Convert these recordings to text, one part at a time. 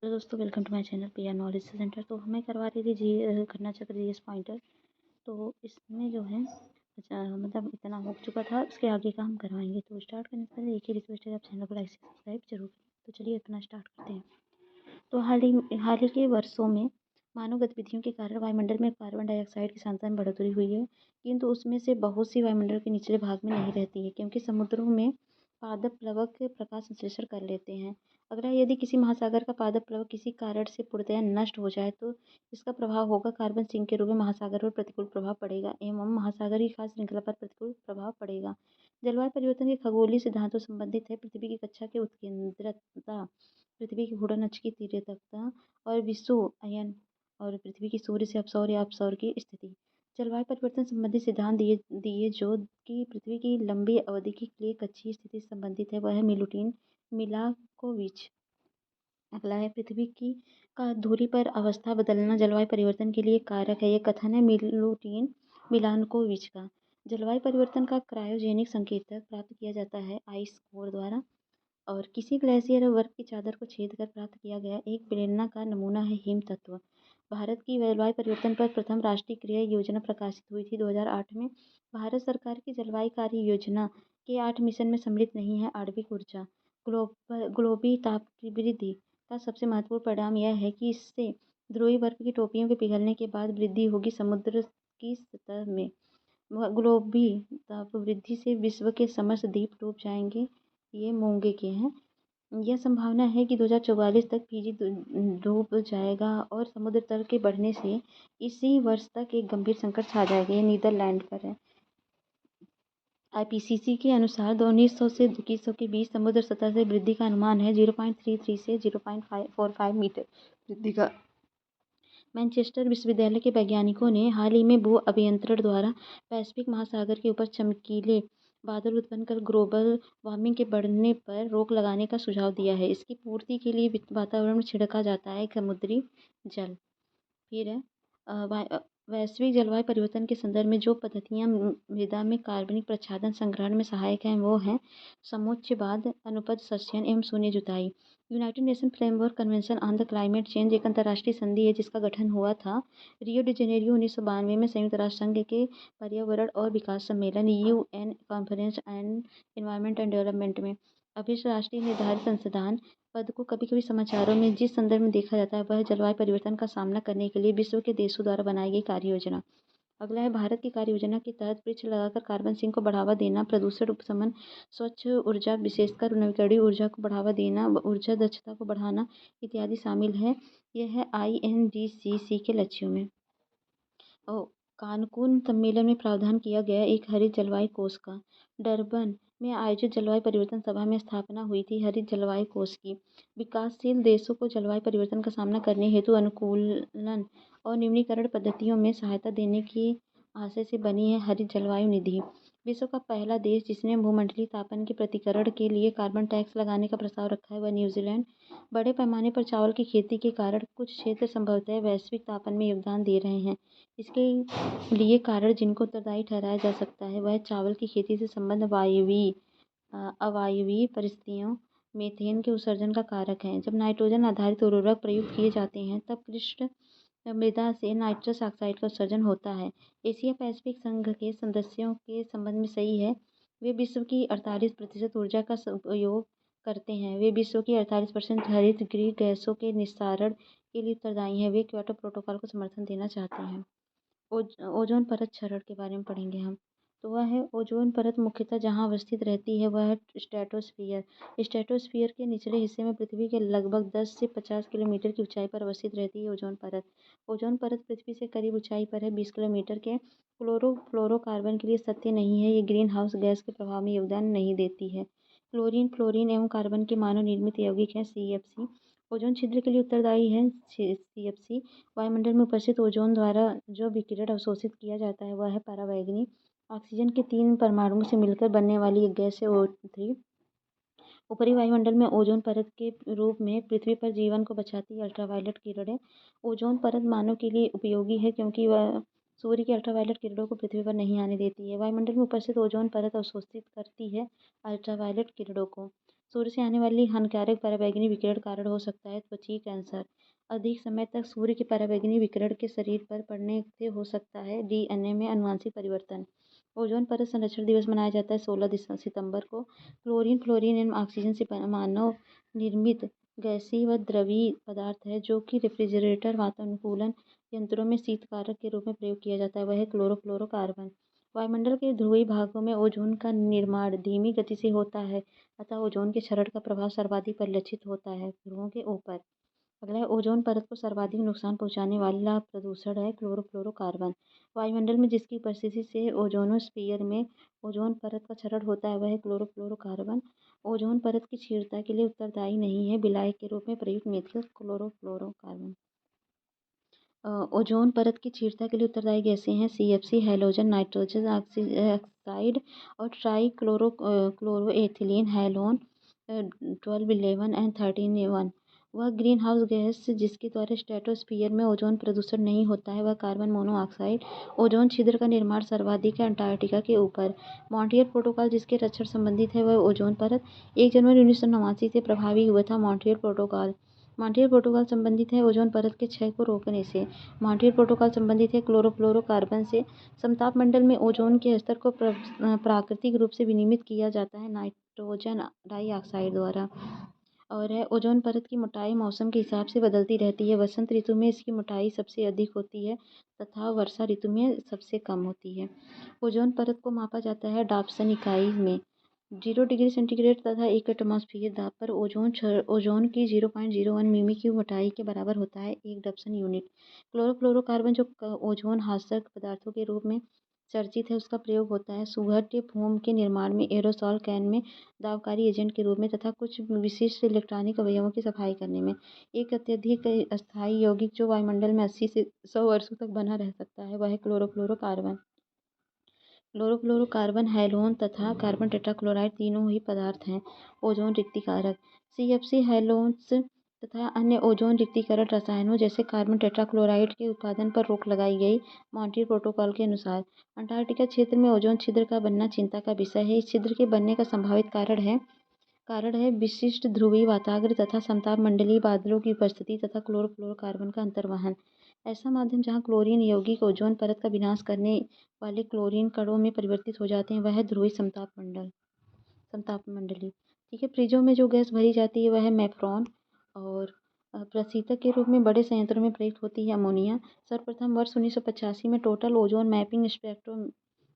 तो दोस्तों welcome to my channel PR knowledge centre. तो हमें करवा रही थी घटना चक्र जीएस पॉइंटर। तो इसमें जो है मतलब इतना हो चुका था, उसके आगे का हम करवाएंगे। तो स्टार्ट करने से पहले एक ही रिक्वेस्ट है, आप चैनल को लाइक सब्सक्राइब जरूर करें। तो चलिए अपना स्टार्ट करते हैं। तो हाल ही के वर्षों में मानव गतिविधियों के कारण वायुमंडल में कार्बन डाइऑक्साइड की सांद्रता में बढ़ोतरी हुई है, किंतु उसमें से बहुत सी वायुमंडल के निचले भाग में नहीं रहती है, क्योंकि समुद्रों में पादप प्लवक प्रकाश संश्लेषण कर लेते हैं। अगला, यदि किसी महासागर का पादप प्लवक किसी कारण से पूर्णतया नष्ट हो जाए तो इसका प्रभाव होगा कार्बन सिंक के रूप में महासागर पर प्रतिकूल प्रभाव पड़ेगा एवं महासागर की खास श्रृंखला पर प्रतिकूल प्रभाव पड़ेगा। जलवायु परिवर्तन के खगोलीय सिद्धांतों संबंधित है पृथ्वी की कक्षा की उत्केंद्रता, पृथ्वी की घूर्णन अक्ष की तीव्रता और विषुव अयन और पृथ्वी की सूर्य से अपसौर या अपसौर की स्थिति। जलवायु परिवर्तन संबंधी सिद्धांत दिए दिए जो कि पृथ्वी की लंबी अवधि के लिए कक्षीय स्थिति से संबंधित है, वह है मिलुटिन मिलाकोविच। अगला है पृथ्वी की का धुरी पर अवस्था बदलना जलवायु परिवर्तन के लिए कारक है। यह कथन है मिलुटिन मिलानकोविच का। जलवायु परिवर्तन का क्रायोजेनिक संकेतक प्राप्त किया जाता है आइस कोर द्वारा, और किसी ग्लेशियर बर्फ की चादर को छेद कर प्राप्त किया गया एक प्रेरणा का नमूना है हिम तत्व। भारत की जलवायु परिवर्तन पर प्रथम राष्ट्रीय क्रिया योजना प्रकाशित हुई थी 2008 में। भारत सरकार की जलवायु कार्य योजना के 8 मिशन में सम्मिलित नहीं है आणविक ऊर्जा। ग्लोबी ताप की वृद्धि का सबसे महत्वपूर्ण परिणाम यह है कि इससे ध्रुवीय बर्फ की टोपियों के पिघलने के बाद वृद्धि होगी समुद्र की सतह में। ग्लोबी ताप वृद्धि से विश्व के समस्त द्वीप डूब जाएंगे। ये मूंगे के हैं। यह संभावना है कि 2044 तक फिजी डूब जाएगा और समुद्र तल के बढ़ने से इसी वर्ष तक एक गंभीर संकट छा जाएगा। ये नीदरलैंड पर है। आईपीसीसी के अनुसार 1900 से 2100 के बीच समुद्र सतह से वृद्धि का अनुमान है 0.33 से 0.45 मीटर वृद्धि का। मैनचेस्टर विश्वविद्यालय के वैज्ञानिकों ने हाल ही में भू अभियंत्रण द्वारा पैसिफिक महासागर के ऊपर चमकीले बादल उत्पन्न कर ग्लोबल वार्मिंग के बढ़ने पर रोक लगाने का सुझाव दिया है। इसकी पूर्ति के लिए वातावरण में छिड़का जाता है समुद्री जल। फिर है वैश्विक जलवायु परिवर्तन के संदर्भ में जो पद्धतियाँ मृदा में कार्बनिक प्रच्छादन संग्रहण में सहायक हैं, वो हैं समुच्चयवाद, अनुपद सस्यन एवं शून्य जुताई। United nation framework convention on the climate change एक अंतर्राष्ट्रीय संधि है जिसका गठन हुआ था रियो डी जेनेरियो 1992 में संयुक्त राष्ट्र संघ के पर्यावरण और विकास सम्मेलन UN conference and environment and development में। अभिष्ट राष्ट्रीय निर्धारित संसाधन पद को कभी कभी समाचारों में जिस संदर्भ में देखा जाता है वह जलवायु परिवर्तन का सामना करने के लिए विश्व के देशों द्वारा बनाई गई कार्य योजना। अगला है भारत की कार्य योजना के तहत वृक्ष लगाकर कार्बन सिंक को बढ़ावा देना, प्रदूषण उपशमन, स्वच्छ ऊर्जा विशेषकर नवीकरणीय ऊर्जा को बढ़ावा देना, ऊर्जा दक्षता को बढ़ाना इत्यादि शामिल है। यह है INGCC के लक्ष्यों में। कानकून सम्मेलन में प्रावधान किया गया एक हरित जलवायु कोष का। डरबन में आयोजित जलवायु परिवर्तन सभा में स्थापना हुई थी हरित जलवायु कोष की। विकासशील देशों को जलवायु परिवर्तन का सामना करने हेतु अनुकूलन और न्यूनीकरण पद्धतियों में सहायता देने की आशय से बनी है हरित जलवायु निधि। विश्व का पहला देश जिसने भूमंडलीय तापन के प्रतिकरण के लिए कार्बन टैक्स लगाने का प्रस्ताव रखा है वह न्यूजीलैंड। बड़े पैमाने पर चावल की खेती के कारण कुछ क्षेत्र संभवतः वैश्विक तापन में योगदान दे रहे हैं। इसके लिए कारण जिनको उत्तरदायी ठहराया जा सकता है वह चावल की खेती से संबंध अवायवीय परिस्थितियों मीथेन के उत्सर्जन का कारक है। जब नाइट्रोजन आधारित उर्वरक प्रयुक्त किए जाते हैं तब पृष्ठ मृदा से नाइट्रस ऑक्साइड का उत्सर्जन होता है। एशिया पैसिफिक संघ के सदस्यों के संबंध में सही है। वे विश्व की 48% ऊर्जा का उपयोग करते हैं। वे विश्व की 48% हरित गृह गैसों के निस्तारण के लिए उत्तरदायी हैं। वे क्योटो प्रोटोकॉल को समर्थन देना चाहते हैं। ओजोन परत क्षरण के बारे में पढ़ेंगे हम। तो वह है ओजोन परत मुख्यतः जहाँ अवस्थित रहती है वह है स्ट्रेटोस्फियर। स्ट्रेटोस्फियर के निचले हिस्से में पृथ्वी के लगभग 10 से 50 किलोमीटर की ऊंचाई पर अवस्थित रहती है ओजोन परत। ओजोन परत पृथ्वी से करीब ऊंचाई पर है 20 किलोमीटर के। क्लोरोफ्लोरोकार्बन के लिए सत्य नहीं है, ये ग्रीन हाउस गैस के प्रभाव में योगदान नहीं देती है। क्लोरीन, फ्लोरीन एवं कार्बन के मानव निर्मित यौगिक हैं CFC। ओजोन छिद्र के लिए उत्तरदायी है CFC। वायुमंडल में उपस्थित ओजोन द्वारा जो विकिरण अवशोषित किया जाता है वह है पराबैंगनी। ऑक्सीजन के 3 परमाणुओं से मिलकर बनने वाली एक गैस है O3। ऊपरी वायुमंडल में ओजोन परत के रूप में पृथ्वी पर जीवन को बचाती है अल्ट्रावायलेट किरणें। ओजोन परत मानव के लिए उपयोगी है क्योंकि वह सूर्य की अल्ट्रावायलेट किरणों को पृथ्वी पर नहीं आने देती है। वायुमंडल में उपस्थित ओजोन परत अवशोषित करती है अल्ट्रावायलेट किरणों को। सूर्य से आने वाली हानिकारक पराबैंगनी विकिरण कारण हो सकता है त्वचा कैंसर। अधिक समय तक सूर्य के पराबैंगनी विकिरण के शरीर पर पड़ने से हो सकता है डीएनए में आनुवंशिक परिवर्तन। ओजोन परत संरक्षण दिवस मनाया जाता है 16 सितंबर को। क्लोरीन, फ्लोरीन एवं ऑक्सीजन से मानव निर्मित गैसीय व द्रवीय पदार्थ है जो कि रेफ्रिजरेटर, वातानुकूलन यंत्रों में शीतकारक के रूप में प्रयोग किया जाता है। वह है क्लोरोफ्लोरोकार्बन। वायुमंडल के ध्रुवीय भागों में ओजोन का निर्माण धीमी गति से होता है अतः ओजोन के क्षरण का प्रभाव सर्वाधिक परिलक्षित होता है ध्रुवों के ऊपर। अगला है ओजोन परत को सर्वाधिक नुकसान पहुंचाने वाला प्रदूषण है क्लोरोफ्लोरोकार्बन। वायुमंडल में जिसकी उपस्थिति से ओजोनोस्फीयर में ओजोन परत का क्षरण होता है वह है क्लोरोफ्लोरोकार्बन। ओजोन परत की क्षीणता के लिए उत्तरदायी नहीं है विलायक के रूप में प्रयुक्त मेथिल क्लोरोफ्लोरोकार्बन। ओजोन परत की क्षीणता के लिए उत्तरदायी गैसें हैं सीएफसी, हैलोजन, नाइट्रोजन ऑक्साइड और क्लोरोएथिलीन, हैलोन 12, 11 एंड 13A1। वह ग्रीन हाउस गैस जिसके द्वारा स्ट्रेटोस्फीयर में ओजोन प्रदूषण नहीं होता है वह कार्बन मोनोऑक्साइड। ओजोन छिद्र का निर्माण सर्वाधिक है अंटार्कटिका के ऊपर। मॉन्ट्रियल प्रोटोकॉल जिसके रक्षण संबंधित है वह ओजोन परत। 1 जनवरी 1989 से प्रभावी हुआ था मॉन्ट्रियल प्रोटोकॉल। मॉन्ट्रियल प्रोटोकॉल संबंधित है ओजोन परत के क्षय को रोकने से। मॉन्ट्रियल प्रोटोकॉल संबंधित है क्लोरोफ्लोरोकार्बन से। समताप मंडल में ओजोन के स्तर को प्राकृतिक रूप से विनियमित किया जाता है नाइट्रोजन डाइऑक्साइड द्वारा। और है ओजोन परत की मोटाई मौसम के हिसाब से बदलती रहती है। वसंत ऋतु में इसकी मोटाई सबसे अधिक होती है तथा वर्षा ऋतु में सबसे कम होती है। ओजोन परत को मापा जाता है डॉप्सन इकाई में। 0 डिग्री सेंटीग्रेड तथा 1 एटमॉस्फेरिक दाब पर ओजोन की 0.01 मिमी की मोटाई के बराबर होता है 1 डॉप्सन यूनिट। क्लोरोफ्लोरोकार्बन जो ओजोन हासक पदार्थों के रूप में चर्चित है उसका प्रयोग होता है सुघट्य फोम के निर्माण में, एरोसॉल कैन में, दावकारी एजेंट के रूप में तथा कुछ विशिष्ट इलेक्ट्रॉनिक अवयवों की सफाई करने में। एक अत्यधिक अस्थायी यौगिक जो वायुमंडल में 80 से 100 वर्षों तक बना रह सकता है वह है क्लोरोफ्लोरोकार्बन। क्लोरोफ्लोरोकार्बन, हैलोन तथा कार्बन टेट्राक्लोराइड तीनों ही पदार्थ हैं ओजोन रिक्तिकारक। सीएफसी, हैलोन्स तथा अन्य ओजोन रिक्तिकरण रसायनों जैसे कार्बन टेट्राक्लोराइड के उत्पादन पर रोक लगाई गई मॉन्ट्रियल प्रोटोकॉल के अनुसार। अंटार्कटिका क्षेत्र में ओजोन छिद्र का बनना चिंता का विषय है। इस छिद्र के बनने का संभावित कारण है विशिष्ट ध्रुवीय वाताग्र तथा समताप मंडलीय बादलों की उपस्थिति तथा क्लोरोफ्लोरोकार्बन का अंतर्वहन। ऐसा माध्यम जहाँ क्लोरीन यौगिक ओजोन परत का विनाश करने वाले क्लोरीन कणों में परिवर्तित हो जाते हैं वह है ध्रुवीय समताप मंडली। ठीक है, फ्रिजों में जो गैस भरी जाती है वह है मेफ्रॉन और प्रशीतक के रूप में बड़े संयंत्रों में प्रयुक्त होती है अमोनिया। सर्वप्रथम वर्ष 1985 में टोटल ओजोन मैपिंग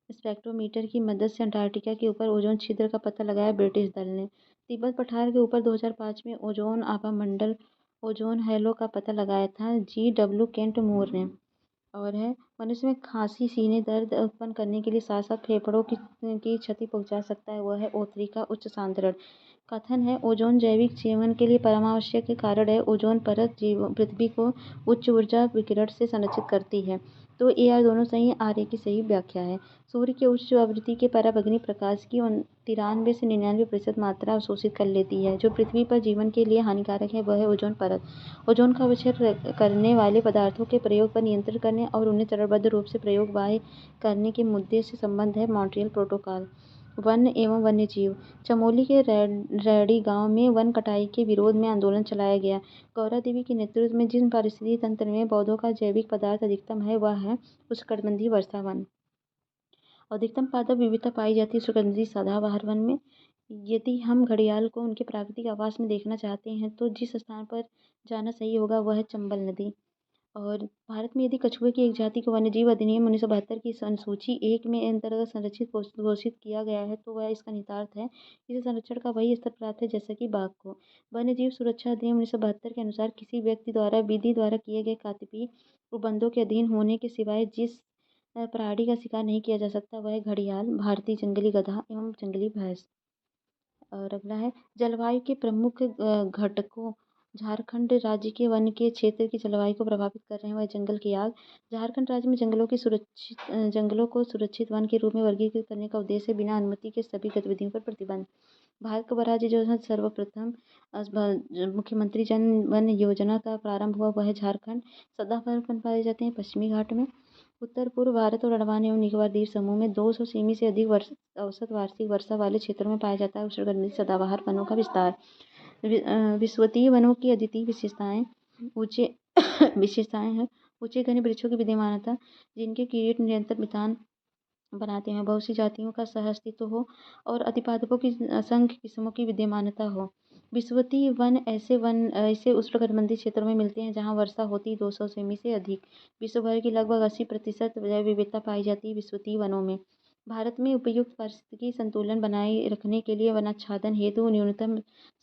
स्पेक्ट्रोमीटर की मदद से अंटार्कटिका के ऊपर ओजोन छिद्र का पता लगाया ब्रिटिश दल ने। तिब्बत पठार के ऊपर 2005 में ओजोन आभामंडल ओजोन हैलो का पता लगाया था GW केंट मूर ने। और है मनुष्य में खांसी, सीने दर्द उत्पन्न करने के लिए साथ साथ फेफड़ों की क्षति पहुंचा सकता है वह है O3 का उच्च सांद्रण। कथन है ओजोन जैविक जीवन के लिए परमावश्यक कारण है। ओजोन परत पृथ्वी को उच्च ऊर्जा विकिरण से संरक्षित करती है। तो ए आर दोनों सही है, आर ए की सही व्याख्या है। सूर्य के उच्च आवृत्ति के पराबैंगनी प्रकाश की 93 से 99% मात्रा अवशोषित कर लेती है। जो पृथ्वी पर जीवन के लिए हानिकारक है वह है ओजोन परत। ओजोन का अवक्षेपण करने वाले पदार्थों के प्रयोग पर नियंत्रण करने और उन्हें चरणबद्ध रूप से प्रयोग बाह्य करने के मुद्दे से संबंध है मॉन्ट्रियल प्रोटोकॉल। वन एवं वन्यजीव। चमोली के रैडी गांव में वन कटाई के विरोध में आंदोलन चलाया गया। गौरा देवी के नेतृत्व में जिन पारिस्थितिक तंत्र में पौधों का जैविक पदार्थ अधिकतम है वह है उष्णकटिबंधीय वर्षा वन। अधिकतम पादप विविधता पाई जाती है उष्णकटिबंधीय सदाबहार वन में। यदि हम घड़ियाल को उनके प्राकृतिक आवास में देखना चाहते हैं तो जिस स्थान पर जाना सही होगा वह है चंबल नदी। और भारत में यदि कछुए की एक जाति को वन्यजीव अधिनियम 1972 की अनुसूची 1 में अंतर्गत संरक्षित घोषित किया गया है तो वह इसका निहितार्थ है इसे संरक्षण का वही स्तर प्राप्त है जैसा कि बाघ को। वन्यजीव सुरक्षा अधिनियम 1972 के अनुसार किसी व्यक्ति द्वारा विधि द्वारा किए गए कातिपीय उपबंधों के अधीन होने के सिवाय जिस प्राणी का शिकार नहीं किया जा सकता वह है घड़ियाल, भारतीय जंगली गधा एवं जंगली भैंस। और अगला है जलवायु के प्रमुख घटकों। झारखंड राज्य के वन के क्षेत्र की जलवायु को प्रभावित कर रहे हैं वह जंगल की आग। झारखंड राज्य में जंगलों को सुरक्षित वन के रूप में वर्गीकृत करने का उद्देश्य है बिना अनुमति के सभी गतिविधियों पर प्रतिबंध। भारत का वह राज्य जो है सर्वप्रथम मुख्यमंत्री जन वन योजना का प्रारंभ हुआ वह है झारखंड। सदाबहार वन पाए जाते हैं पश्चिमी घाट में। उत्तर पूर्व भारत और अंडमान एवं निकोबार द्वीप समूह में 200 सेमी से अधिक औसत वार्षिक वर्षा वाले क्षेत्रों में पाया जाता है उष्णकटिबंधीय सदाबहार वनों का विस्तार। विषुवतीय वनों की अद्वितीय ऊंचे विशेषताएं हैं। ऊंचे घने वृक्षों की विद्यमानता, जिनके कीट निरंतर मितान बनाते हैं, बहुत सी जातियों का सहअस्तित्व हो और अतिपादपों की असंख्य किस्मों की विद्यमानता हो। विषुवतीय वन ऐसे उष्णकटिबंधीय क्षेत्रों में मिलते हैं जहां वर्षा होती 200 सेमी से अधिक। विश्व भर की लगभग 80% जैव विविधता पाई जाती है विषुवतीय वनों में। भारत में उपयुक्त पारिस्थितिकी संतुलन बनाए रखने के लिए वनाच्छादन हेतु न्यूनतम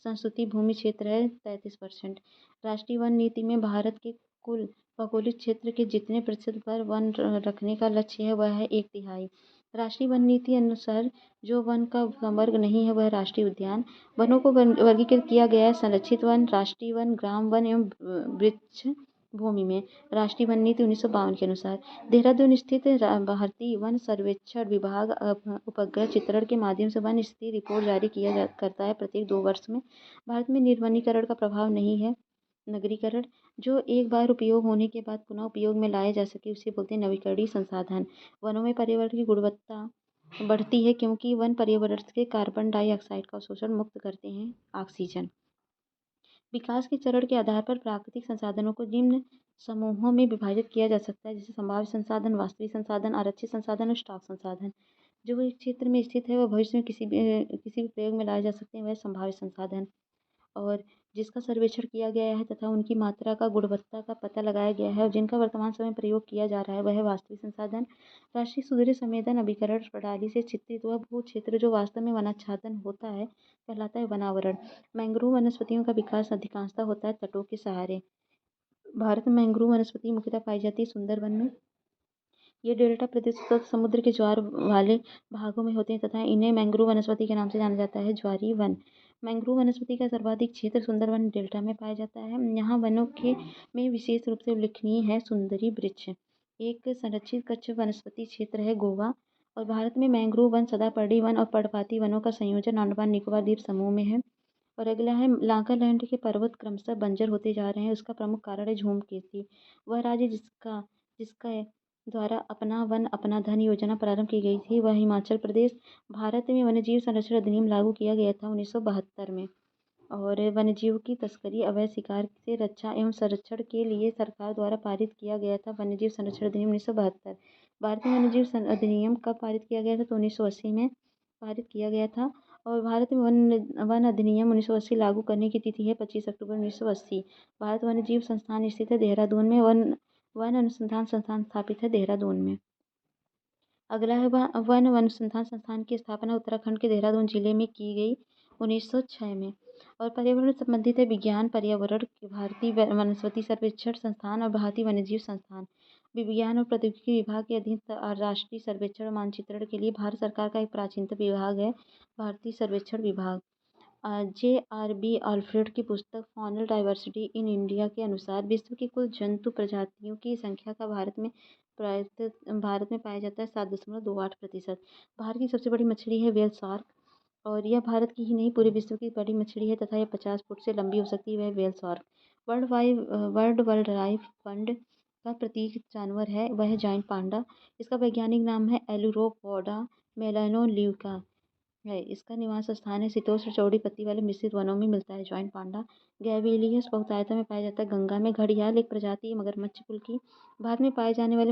संस्तुति भूमि क्षेत्र है 33%। राष्ट्रीय वन नीति में भारत के कुल भौगोलिक क्षेत्र के जितने प्रतिशत पर वन रखने का लक्ष्य है वह है 1/3। राष्ट्रीय वन नीति अनुसार जो वन का वर्ग नहीं है वह राष्ट्रीय उद्यान। वनों को वर्गीकृत किया गया है संरक्षित वन, राष्ट्रीय वन, ग्राम वन एवं वृक्ष भूमि में। राष्ट्रीय वन नीति 1952 के अनुसार देहरादून स्थित भारतीय वन सर्वेक्षण विभाग उपग्रह चित्रण के माध्यम से वन स्थिति रिपोर्ट जारी करता है प्रत्येक 2 वर्ष में। भारत में निर्वनीकरण का प्रभाव नहीं है। नगरीकरण, जो एक बार उपयोग होने के बाद पुनः उपयोग में लाया जा सके, उसे बोलते हैं नवीकरणीय संसाधन। वनों में पर्यावरण की गुणवत्ता बढ़ती है क्योंकि वन पर्यावरण से कार्बन डाइऑक्साइड का अवशोषण मुक्त करते हैं ऑक्सीजन। विकास के चरण के आधार पर प्राकृतिक संसाधनों को निम्न समूहों में विभाजित किया जा सकता है, जैसे संभाव्य संसाधन, वास्तविक संसाधन, आरक्षित संसाधन और स्टॉक संसाधन। जो एक क्षेत्र में स्थित है वह भविष्य में किसी भी प्रयोग में लाए जा सकते हैं, वह संभाव्य संसाधन। और जिसका सर्वेक्षण किया गया है तथा उनकी मात्रा का गुणवत्ता का पता लगाया गया है और जिनका वर्तमान समय में प्रयोग किया जा रहा है वह है वास्तविक संसाधन। राष्ट्रीय सुदूर संवेदन अभिकरण प्रणाली से चित्रित वह भू क्षेत्र जो वास्तव में वनाच्छादन होता है कहलाता है वनावरण। मैंग्रोव वनस्पतियों का विकास अधिकांशतः होता है तटों के सहारे। भारत में मैंग्रोव वनस्पति मुख्यतः पाई जाती है सुंदरवन में। ये डेल्टा प्रदेश तथा समुद्र के ज्वार वाले भागों में होते हैं तथा इन्हें मैंग्रोव वनस्पति के नाम से जाना जाता है। ज्वारीय वन, मैंग्रोव वनस्पति का सर्वाधिक क्षेत्र सुंदरवन डेल्टा में पाया जाता है। यहाँ वनों के में विशेष रूप से उल्लेखनीय है सुंदरी वृक्ष, एक संरक्षित कच्छ वनस्पति क्षेत्र है गोवा। और भारत में मैंग्रोव वन, सदापर्णी वन और पर्णपाती वनों का संयोजन अंडमान निकोबार द्वीप समूह में है। और अगला है नागालैंड के पर्वत क्रमशः बंजर होते जा रहे हैं। उसका प्रमुख कारण है धूमकेतु। वह राज्य जिसका द्वारा अपना वन अपना धन योजना प्रारंभ की गई थी वह हिमाचल प्रदेश। भारत में वन्यजीव संरक्षण अधिनियम लागू किया गया था 1972 में। और वन्यजीव की तस्करी, अवैध शिकार से रक्षा एवं संरक्षण के लिए सरकार द्वारा पारित किया गया था वन्यजीव संरक्षण अधिनियम 1972। भारत में वन्यजीव अधिनियम कब पारित किया गया था तो 1980 में पारित किया गया था। और भारत में वन अधिनियम 1980 लागू करने की तिथि है 25 अक्टूबर 1980। भारत वन्यजीव संस्थान स्थित है देहरादून में। वन अनुसंधान संस्थान स्थापित है देहरादून में। अगला है वन अनुसंधान संस्थान की स्थापना उत्तराखंड के देहरादून जिले में की गई 1906 में। और पर्यावरण संबंधित है विज्ञान पर्यावरण, भारतीय वनस्पति सर्वेक्षण संस्थान और भारतीय वन्यजीव संस्थान। विज्ञान और प्रौद्योगिकी विभाग के अधीन राष्ट्रीय सर्वेक्षण मानचित्रण के लिए भारत सरकार का एक प्राचीनतम विभाग है भारतीय सर्वेक्षण विभाग। JRB ऑल्फ्रेड की पुस्तक फॉनल डाइवर्सिटी इन इंडिया के अनुसार विश्व की कुल जंतु प्रजातियों की संख्या का भारत में पाया जाता है 7.28%। भारत की सबसे बड़ी मछली है व्हेल शार्क और यह भारत की ही नहीं पूरे विश्व की बड़ी मछली है तथा यह 50 फुट से लंबी हो सकती है, वह whale shark. World wild life fund का प्रतीक जानवर है वह है जायंट पांडा। इसका वैज्ञानिक नाम है एलुरोपोडा मेलानोल्यूका है। इसका निवास स्थान है शीतोष्ण चौड़ी पत्ती वाले मिश्रित वनों में मिलता है जायंट पांडा। गैविलियस बहुतायता में पाया जाता है गंगा में। घड़ियाल एक प्रजाति है मगरमच्छ कुल की। भारत में पाए जाने वाले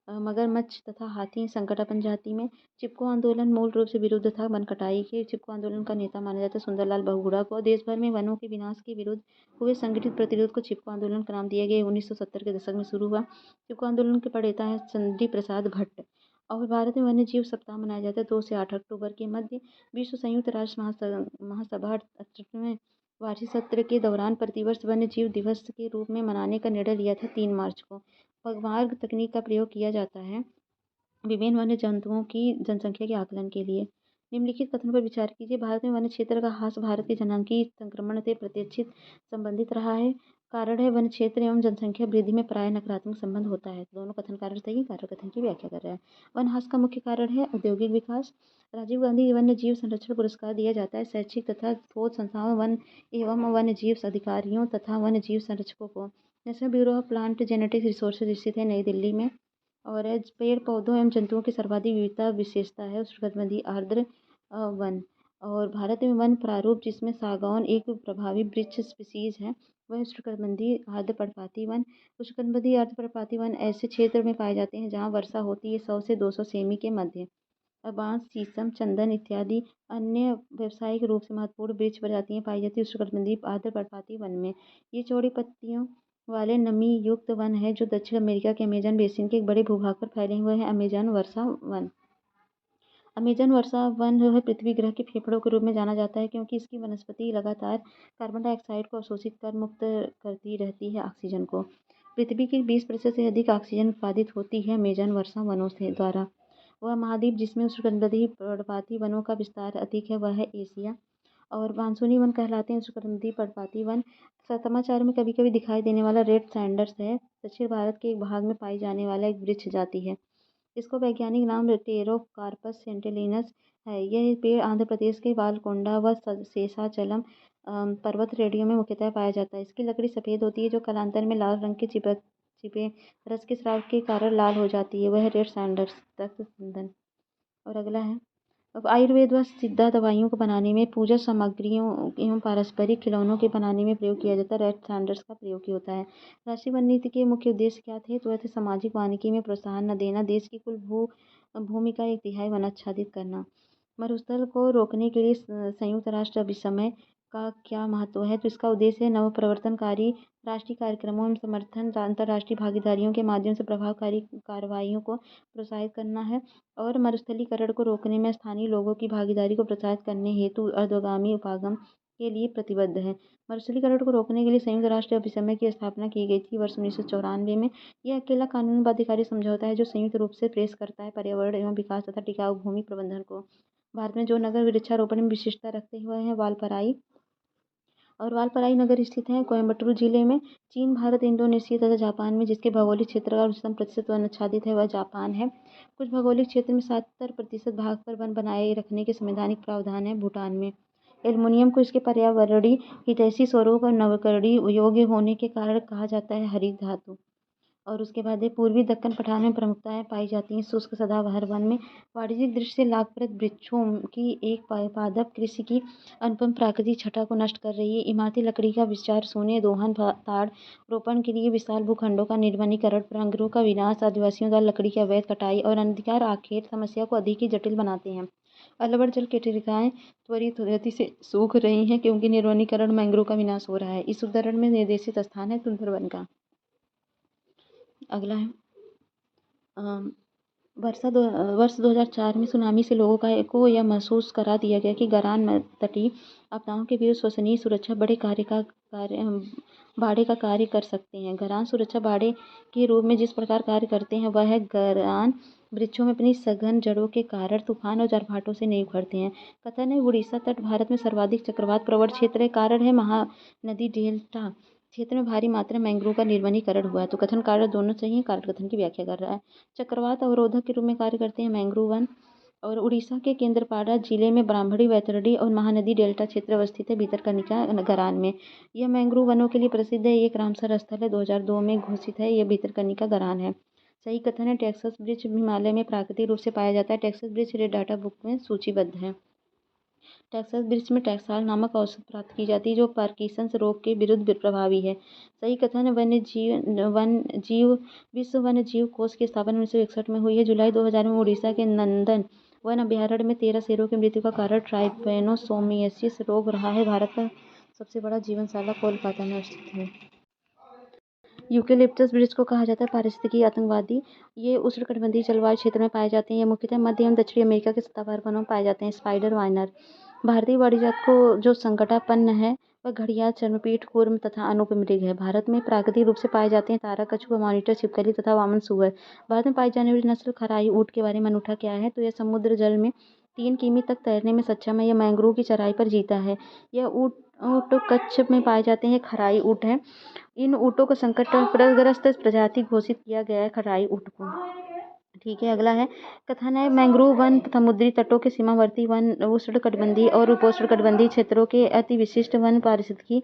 मगरमच्छ तथा हाथी संकटापन जाति में। चिपको आंदोलन मूल रूप से विरुद्ध था वन कटाई के। चिपको आंदोलन का नेता माना जाता है सुंदरलाल बहुगुणा को। देश भर में वनों के विनाश के विरुद्ध हुए संगठित प्रतिरोध को चिपको आंदोलन का नाम दिया गया। 1970 के दशक में शुरू हुआ। चिपको आंदोलन के प्रणेता है चंडी प्रसाद भट्ट। और भारत में वन्य जीव सप्ताह मनाया जाता है 2 से 8 अक्टूबर के मध्य। विश्व संयुक्त राष्ट्र महासभा 68वें वार्षिक सत्र के दौरान प्रतिवर्ष वन्य जीव दिवस के रूप में मनाने का निर्णय लिया था 3 मार्च को। पगमार्ग तकनीक का प्रयोग किया जाता है विभिन्न वन्य जंतुओं की जनसंख्या के आकलन के लिए। निम्नलिखित कथन पर विचार कीजिए। भारत में वन्य क्षेत्र का ह्रास भारत के जनांगीय संक्रमण से प्रत्यक्षित संबंधित रहा है। कारण है वन क्षेत्र एवं जनसंख्या वृद्धि में प्राय नकारात्मक संबंध होता है। दोनों कथन कारण सही, कार्य कथन की व्याख्या कर रहा है। वन ह्रास का मुख्य कारण है औद्योगिक विकास। राजीव गांधी वन्य जीव संरक्षण पुरस्कार दिया जाता है शैक्षिक तथा शोध संस्थाओं वन एवं वन्य जीव अधिकारियों तथा वन्य जीव संरक्षकों को। National bureau of plant genetic resources स्थित है नई दिल्ली में। और पेड़ पौधों एवं जंतुओं की सर्वाधिक विविधता विशेषता है उष्णकटिबंधीय आर्द्र वन। और भारत में वन प्रारूप जिसमें सागौन एक प्रभावी वृक्ष स्पीसीज है, वह उष्णकटिबंधीय आर्द्र पर्णपाती वन। उष्णकटिबंधीय आर्द्र पर्णपाती वन ऐसे क्षेत्र में पाए जाते हैं जहाँ वर्षा होती है 100 से 200 सेमी के मध्य। बांस, शीशम, चंदन इत्यादि अन्य व्यावसायिक रूप से महत्वपूर्ण वृक्ष प्रजातियां पाई जाती है उष्णकटिबंधीय आर्द्र पर्णपाती वन में। ये चौड़ी पत्तियों वाले नमी युक्त वन है जो दक्षिण अमेरिका के अमेजन बेसिन के एक बड़े भूभाग पर फैले हुए हैं। अमेजन वर्षा वन। अमेजन वर्षा वन जो है पृथ्वी ग्रह के फेफड़ों के रूप में जाना जाता है क्योंकि इसकी वनस्पति लगातार कार्बन डाइऑक्साइड को अवशोषित कर मुक्त करती रहती है ऑक्सीजन को। पृथ्वी की 20% से अधिक ऑक्सीजन उत्पादित होती है अमेजन वर्षा वनों से द्वारा। वह महाद्वीप जिसमें उष्णकटिबंधीय पर्णपाती वनों का विस्तार अधिक है वह है एशिया। और मानसूनी वन कहलाते हैं उष्णकटिबंधीय पर्णपाती वन। समाचार में कभी कभी दिखाई देने वाला रेड सैंडर्स है दक्षिण भारत के एक भाग में पाई जाने वाला एक वृक्ष जाति है। इसको वैज्ञानिक नाम टेरोकार्पस सेंटिलिनस है। यह पेड़ आंध्र प्रदेश के बालकोंडा व शेषाचलम पर्वत श्रेणियों में मुख्यतः पाया जाता है। इसकी लकड़ी सफ़ेद होती है जो कालांतर में लाल रंग के चिपे रस के स्राव के कारण लाल हो जाती है। वह रेड सैंडर्स तख्त चंदन। और अगला है अब आयुर्वेद व सिद्धा दवाइयों को बनाने में पूजा सामग्रियों एवं पारंपरिक खिलौनों के बनाने में प्रयोग किया जाता है रेड सैंडर्स का प्रयोग होता है। राष्ट्रीय वन नीति के मुख्य उद्देश्य क्या थे तो वह थे सामाजिक वानिकी में प्रोत्साहन न देना, देश की कुल भूमि का 1/3 वन आच्छादित करना। मरुस्थल को रोकने के लिए संयुक्त राष्ट्र अभिसमय का क्या महत्व है तो इसका उद्देश्य है नवप्रवर्तनकारी राष्ट्रीय कार्यक्रमों में समर्थन, अंतर्राष्ट्रीय भागीदारियों के माध्यम से प्रभावकारी कार्रवाइयों को प्रोत्साहित करना है। और मरुस्थलीकरण को रोकने में स्थानीय लोगों की भागीदारी को प्रोत्साहित करने हेतु ऊर्ध्वगामी उपागम के लिए प्रतिबद्ध है। मरुस्थलीकरण को रोकने के लिए संयुक्त राष्ट्र अभिसमय की स्थापना की गई थी वर्ष 1994 में। यह अकेला कानून बाध्यकारी समझौता है जो संयुक्त रूप से प्रेस करता है पर्यावरण एवं विकास तथा टिकाऊ भूमि प्रबंधन को। भारत में जो नगर वृक्षारोपण में विशेषता रखते हुए हैं वालपराई। और वालपराई नगर स्थित है कोयम्बटूर जिले में। चीन, भारत, इंडोनेशिया तथा जापान में जिसके भौगोलिक क्षेत्र का उच्चतम प्रतिशत वन आच्छादित है वह जापान है। कुछ भौगोलिक क्षेत्र में 70% भाग पर वन बनाए रखने के संवैधानिक प्रावधान है भूटान में। एल्युमिनियम को इसके पर्यावरणीय हितैषी स्वरूप और नवीकरणीय योग्य होने के कारण कहा जाता है हरित धातु। और उसके बाद ये पूर्वी दक्कन पठार में प्रमुखताएं पाई जाती हैं शुष्क सदाबहार वन में। वाणिज्यिक दृष्टि से लाभप्रद वृक्षों की एक पादप कृषि की अनुपम प्राकृतिक छटा को नष्ट कर रही है। इमारती लकड़ी का विचार सोने दोहन ताड़ रोपण के लिए विशाल भूखंडों का निर्वनीकरण, प्रंगरों का विनाश, आदिवासियों द्वारा लकड़ी की अवैध कटाई और अनधिकार आखेट समस्या को अधिक ही जटिल बनाते हैं। अलवर जल केटरिकाएं त्वरित गति से सूख रही हैं क्योंकि निर्वनीकरण मैंग्रोव का विनाश हो रहा है। इस उदाहरण में निर्देशित स्थान है सुंदरवन का। अगला है वर्ष 2004 में सुनामी से लोगों को यह महसूस करा दिया गया कि गरान तटीय आपदाओं के विरुद्ध विश्वसनीय सुरक्षा बाड़े का कार्य कर सकते हैं। गरान सुरक्षा बाड़े के रूप में जिस प्रकार कार्य करते हैं वह है गरान वृक्षों में अपनी सघन जड़ों के कारण तूफान और जरभाटों से नहीं उखड़ते हैं। कथन है उड़ीसा तट भारत में सर्वाधिक चक्रवात प्रवण क्षेत्र है। कारण है महानदी डेल्टा क्षेत्र में भारी मात्रा में मैंग्रोव का निर्वनीकरण हुआ है। तो कथन कार्य दोनों सही है, कार्य कथन की व्याख्या कर रहा है। चक्रवात अवरोधक के रूप में कार्य करते हैं मैंग्रोव वन। और उड़ीसा के केंद्रपाड़ा जिले में ब्राह्मणी, वैतरणी और महानदी डेल्टा क्षेत्र अवस्थित है भितरकनिका गरान में। यह मैंग्रोव वनों के लिए प्रसिद्ध है। एक रामसर स्थल है 2002 में घोषित है। यह भितरकनिका गरान है। सही कथन है टेक्सास वृक्ष हिमालय में प्राकृतिक रूप से पाया जाता है। टेक्सास वृक्ष रेड डाटा बुक में सूचीबद्ध है। टेक्सास वृक्ष में टैक्साल नामक औषध प्राप्त की जाती है जो पार्किंसंस रोग के विरुद्ध प्रभावी है। सही कथन है विश्व वन्य जीव कोष की स्थापना 1961 में हुई है। जुलाई 2000 में उड़ीसा के नंदन वन अभयारण्य में 13 शेरों की मृत्यु का कारण ट्राइपैनोसोमियासिस रोग रहा है। भारत का सबसे बड़ा जीवशाला कोलकाता में स्थित है। यूकेलिप्टस वृक्ष को कहा जाता है पारिस्थितिकी आतंकवादी। ये उष्णकटिबंधीय जलवायु क्षेत्र में पाए जाते हैं। ये मुख्यतः मध्य एवं दक्षिणी अमेरिका के सदाबहार वनों में पाए जाते हैं। स्पाइडर वाइनर भारतीय वाणिजात को जो संकटापन्न है वह घड़ियाल, चर्मपीठ, कूर्म तथा अनुपमृग है। भारत में प्राकृतिक रूप से पाए जाते हैं तारा, कछुआ, मॉनिटर, छिपकली तथा वामन सुअर। भारत में पाई जाने वाली नस्ल खराई ऊँट के बारे में अनूठा क्या है तो यह समुद्र जल में 3 किमी तक तैरने में सक्षम है। यह मैंग्रोव की चराई पर जीता है। यह ऊँट ऊँट कच्छ में पाए जाते हैं। खराई ऊँट है। इन ऊँटों को संकटग्रस्त प्रजाति घोषित किया गया है, खराई ऊँट को। ठीक है, अगला है कथन है मैंग्रोव वन समुद्री तटों के सीमावर्ती वन उष्णकटिबंधीय और उपोष्णकटिबंधीय क्षेत्रों के अति विशिष्ट वन पारिस्थितिकी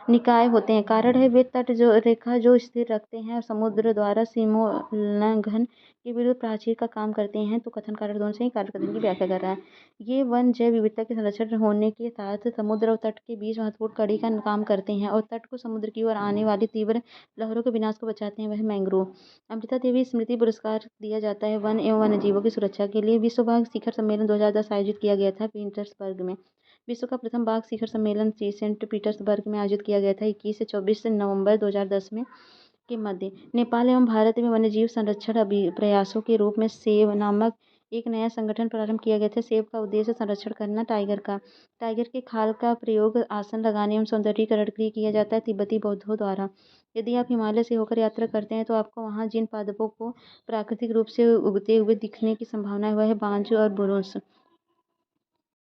निकाय होते हैं। कारण है वे तट जो रेखा जो स्थिर रखते हैं और समुद्र द्वारा सीमोल्लंघन के विरुद्ध प्राचीर का काम करते हैं। तो कथन कारण दोनों से ही कार्य कथन की व्याख्या कर रहा है। ये वन जैव विविधता के संरक्षण होने के साथ समुद्र और तट के बीच महत्वपूर्ण कड़ी का काम करते हैं और तट को समुद्र की ओर आने वाली तीव्र लहरों के विनाश को बचाते हैं। वह मैंग्रोव। अमृता देवी स्मृति पुरस्कार दिया जाता है वन एवं वन्यजीवों की सुरक्षा के लिए। विश्व बाघ शिखर सम्मेलन 2010 आयोजित किया गया था पीटर्सबर्ग में। विश्व का प्रथम बाघ शिखर सम्मेलन सेंट पीटर्सबर्ग में आयोजित किया गया था 21 से 24 नवंबर 2010 में के मध्य। नेपाल एवं भारत में वन्यजीव संरक्षण प्रयासों के रूप में सेव नामक एक नया संगठन प्रारंभ किया गया था। सेव का उद्देश्य संरक्षण करना। टाइगर के खाल का प्रयोग आसन लगाने एवं सौंदर्यीकरण के लिए किया जाता है तिब्बती बौद्धों द्वारा। यदि आप हिमालय से होकर यात्रा करते हैं तो आपको वहाँ जिन पादपों को प्राकृतिक रूप से उगते हुए दिखने की संभावना है वह है बांज और बुरुंश।